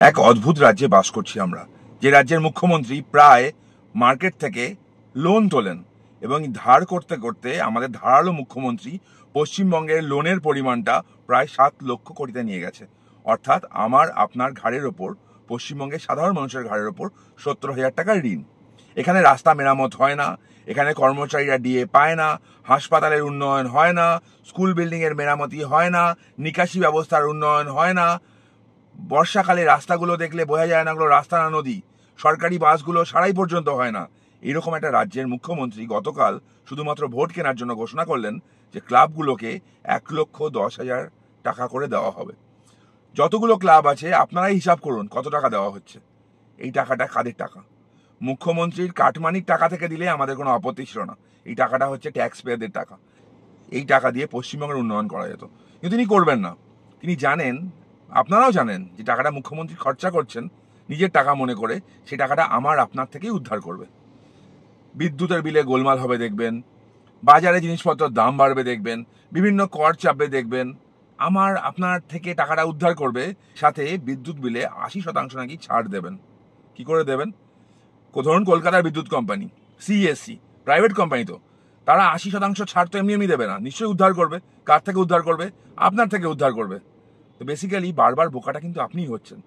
এক অদ্ভুত রাজ্যে বাস করছি আমরা, যে রাজ্যের মুখ্যমন্ত্রী প্রায় মার্কেট থেকে লোন তোলেন এবং ধার করতে করতে আমাদের ধারালো মুখ্যমন্ত্রী পশ্চিমবঙ্গের লোনের পরিমাণটা প্রায় 7 লক্ষ কোটিতে নিয়ে গেছে। অর্থাৎ আমার আপনার ঘাড়ের ওপর, পশ্চিমবঙ্গের সাধারণ মানুষের ঘাড়ের ওপর 70,000 টাকার ঋণ। এখানে রাস্তা মেরামত হয় না, এখানে কর্মচারীরা ডিএ পায় না, হাসপাতালের উন্নয়ন হয় না, স্কুল বিল্ডিংয়ের মেরামতি হয় না, নিকাশি ব্যবস্থার উন্নয়ন হয় না। বর্ষাকালে রাস্তাগুলো দেখলে বোঝা যায় না ওগুলো রাস্তা না নদী। সরকারি বাসগুলো সারাই পর্যন্ত হয় না। এরকম একটা রাজ্যের মুখ্যমন্ত্রী গতকাল শুধুমাত্র ভোট কেনার জন্য ঘোষণা করলেন যে ক্লাবগুলোকে 1,10,000 টাকা করে দেওয়া হবে। যতগুলো ক্লাব আছে আপনারাই হিসাব করুন কত টাকা দেওয়া হচ্ছে। এই টাকাটা কাদের টাকা? মুখ্যমন্ত্রীর কাটমানির টাকা থেকে দিলে আমাদের কোনো আপত্তি ছিল না। এই টাকাটা হচ্ছে ট্যাক্স পেয়ারদের টাকা। এই টাকা দিয়ে পশ্চিমবঙ্গের উন্নয়ন করা যেত, কিন্তু তিনি করবেন না। তিনি জানেন, আপনারাও জানেন, যে টাকাটা মুখ্যমন্ত্রী খরচা করছেন নিজের টাকা মনে করে, সেই টাকাটা আমার আপনার থেকেই উদ্ধার করবে। বিদ্যুতের বিলে গোলমাল হবে দেখবেন, বাজারে জিনিসপত্রের দাম বাড়বে দেখবেন, বিভিন্ন কর চাপবে দেখবেন, আমার আপনার থেকে টাকাটা উদ্ধার করবে। সাথে বিদ্যুৎ বিলে 80% নাকি ছাড় দেবেন। কি করে দেবেন? ধরুন কলকাতার বিদ্যুৎ কোম্পানি সিএসসি, প্রাইভেট কোম্পানি, তো তারা 80% ছাড় তো এমনি এমনি দেবে না, নিশ্চয়ই উদ্ধার করবে। কার থেকে উদ্ধার করবে? আপনার থেকে উদ্ধার করবে। তো বেসিক্যালি বারবার বোকাটা কিন্তু আপনিই হচ্ছেন।